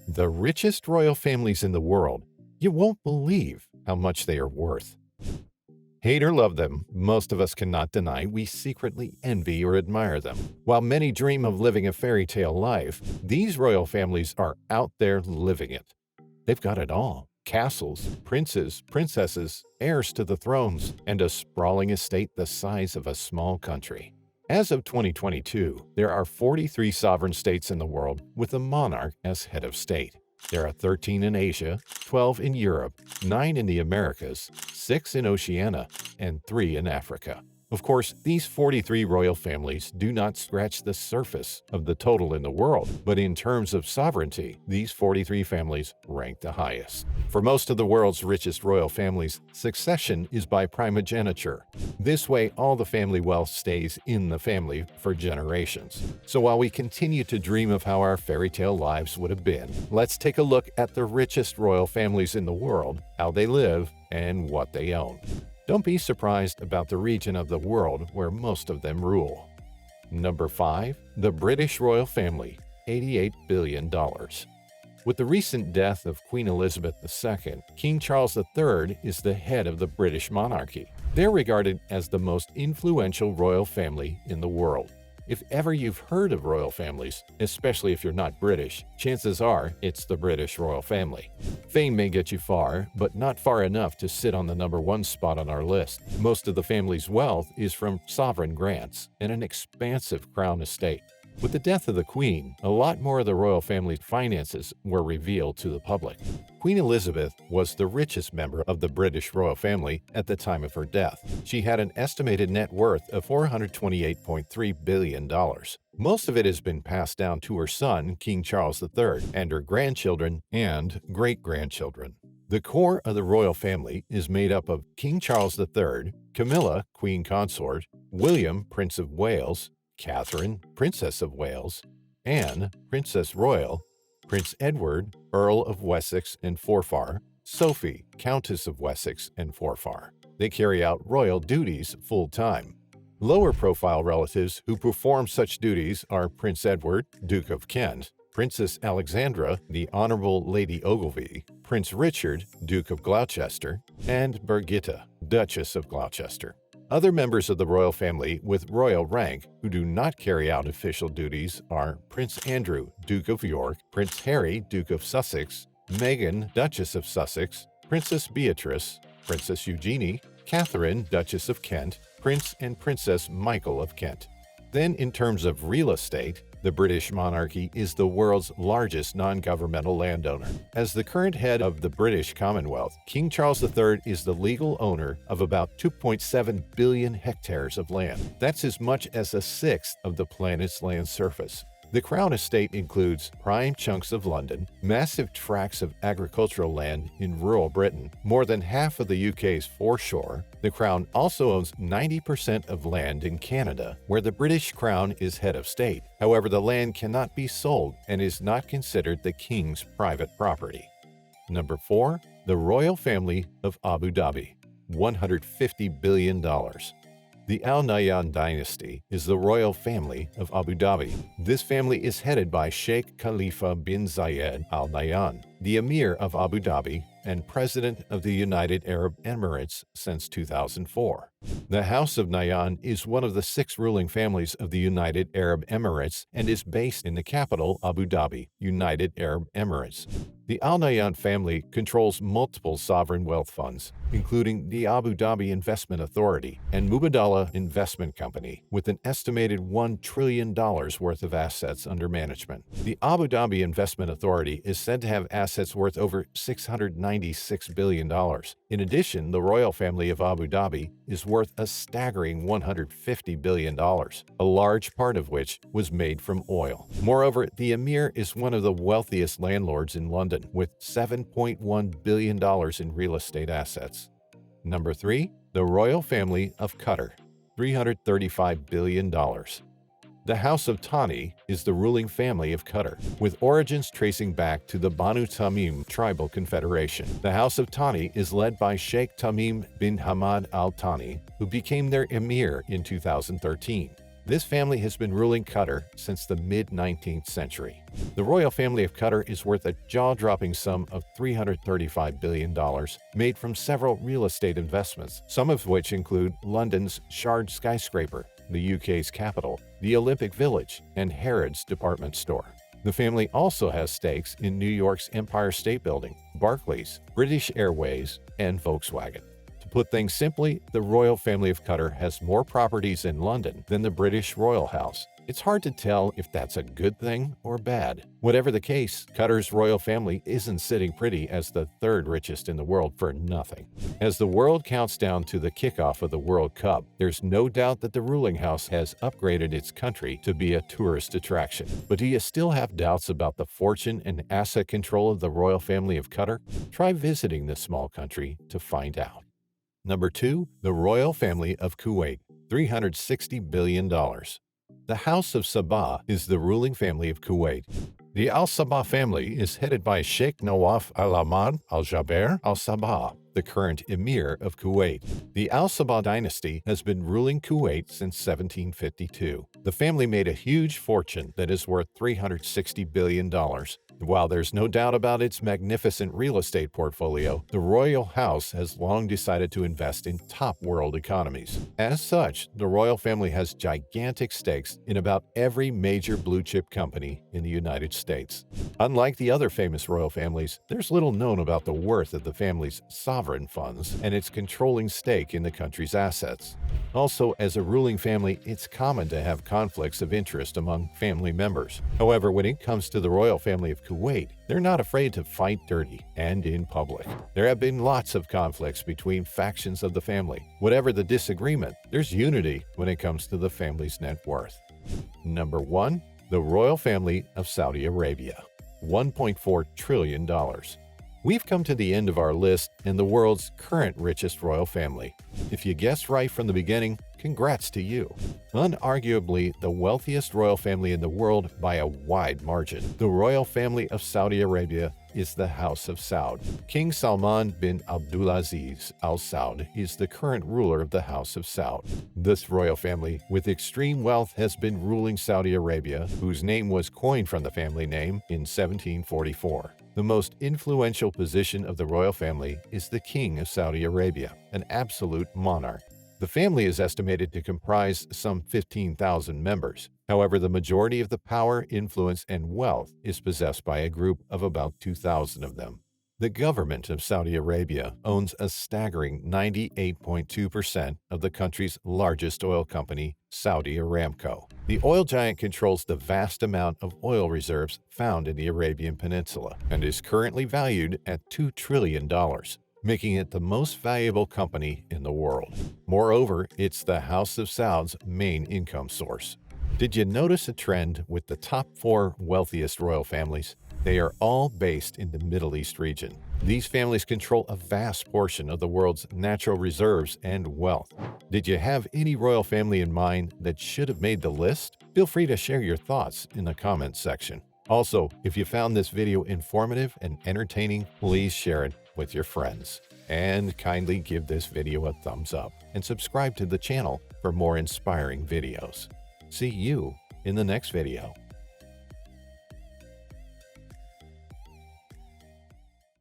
The richest royal families in the world. You won't believe how much they are worth. Hate or love them, most of us cannot deny we secretly envy or admire them. While many dream of living a fairy tale life, these royal families are out there living it. They've got it all: castles, princes, princesses, heirs to the thrones, and a sprawling estate the size of a small country. As of 2022, there are 43 sovereign states in the world with a monarch as head of state. There are 13 in Asia, 12 in Europe, 9 in the Americas, 6 in Oceania, and 3 in Africa. Of course, these 43 royal families do not scratch the surface of the total in the world, but in terms of sovereignty, these 43 families rank the highest. For most of the world's richest royal families, succession is by primogeniture. This way, all the family wealth stays in the family for generations. So while we continue to dream of how our fairy tale lives would have been, let's take a look at the richest royal families in the world, how they live, and what they own. Don't be surprised about the region of the world where most of them rule. Number 5. The British royal family, $88 billion. With the recent death of Queen Elizabeth II, King Charles III is the head of the British monarchy. They're regarded as the most influential royal family in the world. If ever you've heard of royal families, especially if you're not British, chances are it's the British royal family. Fame may get you far, but not far enough to sit on the number 1 spot on our list. Most of the family's wealth is from sovereign grants and an expansive crown estate. With the death of the Queen, a lot more of the royal family's finances were revealed to the public. Queen Elizabeth was the richest member of the British royal family at the time of her death. She had an estimated net worth of $428.3 billion. Most of it has been passed down to her son, King Charles III, and her grandchildren and great-grandchildren. The core of the royal family is made up of King Charles III, Camilla, Queen Consort, William, Prince of Wales, Catherine, Princess of Wales, Anne, Princess Royal, Prince Edward, Earl of Wessex and Forfar, Sophie, Countess of Wessex and Forfar. They carry out royal duties full-time. Lower-profile relatives who perform such duties are Prince Edward, Duke of Kent, Princess Alexandra, the Honorable Lady Ogilvy, Prince Richard, Duke of Gloucester, and Birgitta, Duchess of Gloucester. Other members of the royal family with royal rank who do not carry out official duties are Prince Andrew, Duke of York, Prince Harry, Duke of Sussex, Meghan, Duchess of Sussex, Princess Beatrice, Princess Eugenie, Catherine, Duchess of Kent, Prince and Princess Michael of Kent. Then, in terms of real estate, the British monarchy is the world's largest non-governmental landowner. As the current head of the British Commonwealth, King Charles III is the legal owner of about 2.7 billion hectares of land. That's as much as a sixth of the planet's land surface. The Crown Estate includes prime chunks of London, massive tracts of agricultural land in rural Britain, more than half of the UK's foreshore. The Crown also owns 90% of land in Canada, where the British Crown is head of state. However, the land cannot be sold and is not considered the King's private property. Number 4. The Royal Family of Abu Dhabi, $150 billion. The Al Nahyan dynasty is the royal family of Abu Dhabi. This family is headed by Sheikh Khalifa bin Zayed Al Nahyan, the Emir of Abu Dhabi and President of the United Arab Emirates since 2004. The House of Nahyan is one of the 6 ruling families of the United Arab Emirates and is based in the capital, Abu Dhabi, United Arab Emirates. The Al Nahyan family controls multiple sovereign wealth funds, including the Abu Dhabi Investment Authority and Mubadala Investment Company, with an estimated $1 trillion worth of assets under management. The Abu Dhabi Investment Authority is said to have assets worth over $696 billion. In addition, the royal family of Abu Dhabi is worth a staggering $150 billion, a large part of which was made from oil. Moreover, the Emir is one of the wealthiest landlords in London, with $7.1 billion in real estate assets. Number 3. The Royal Family of Qatar, $335 billion. The House of Thani is the ruling family of Qatar, with origins tracing back to the Banu Tamim tribal confederation. The House of Thani is led by Sheikh Tamim bin Hamad Al Thani, who became their emir in 2013. This family has been ruling Qatar since the mid-19th century. The royal family of Qatar is worth a jaw-dropping sum of $335 billion, made from several real estate investments, some of which include London's Shard skyscraper, the UK's capital, the Olympic Village, and Harrods department store. The family also has stakes in New York's Empire State Building, Barclays, British Airways, and Volkswagen. To put things simply, the royal family of Qatar has more properties in London than the British royal house. It's hard to tell if that's a good thing or bad. Whatever the case, Qatar's royal family isn't sitting pretty as the third richest in the world for nothing. As the world counts down to the kickoff of the World Cup, there's no doubt that the ruling house has upgraded its country to be a tourist attraction. But do you still have doubts about the fortune and asset control of the royal family of Qatar? Try visiting this small country to find out. Number 2. The royal family of Kuwait, $360 billion. The House of Sabah is the ruling family of Kuwait. The Al Sabah family is headed by Sheikh Nawaf Al-Ahmad Al-Jaber Al-Sabah, the current emir of Kuwait. The Al Sabah dynasty has been ruling Kuwait since 1752. The family made a huge fortune that is worth $360 billion. While there's no doubt about its magnificent real estate portfolio, the royal house has long decided to invest in top world economies. As such, the royal family has gigantic stakes in about every major blue-chip company in the United States. Unlike the other famous royal families, there's little known about the worth of the family's sovereign funds and its controlling stake in the country's assets. Also, as a ruling family, it's common to have conflicts of interest among family members. However, when it comes to the royal family of Kuwait, they're not afraid to fight dirty and in public. There have been lots of conflicts between factions of the family. Whatever the disagreement, there's unity when it comes to the family's net worth. Number 1. The royal family of Saudi Arabia, $1.4 trillion. We've come to the end of our list and the world's current richest royal family. If you guessed right from the beginning, congrats to you. Unarguably the wealthiest royal family in the world by a wide margin, the royal family of Saudi Arabia is the House of Saud. King Salman bin Abdulaziz Al Saud is the current ruler of the House of Saud. This royal family, with extreme wealth, has been ruling Saudi Arabia, whose name was coined from the family name in 1744. The most influential position of the royal family is the King of Saudi Arabia, an absolute monarch. The family is estimated to comprise some 15,000 members. However, the majority of the power, influence, and wealth is possessed by a group of about 2,000 of them. The government of Saudi Arabia owns a staggering 98.2% of the country's largest oil company, Saudi Aramco. The oil giant controls the vast amount of oil reserves found in the Arabian Peninsula and is currently valued at $2 trillion. Making it the most valuable company in the world. Moreover, it's the House of Saud's main income source. Did you notice a trend with the top 4 wealthiest royal families? They are all based in the Middle East region. These families control a vast portion of the world's natural reserves and wealth. Did you have any royal family in mind that should have made the list? Feel free to share your thoughts in the comments section. Also, if you found this video informative and entertaining, please share it with your friends. And kindly give this video a thumbs up and subscribe to the channel for more inspiring videos. See you in the next video.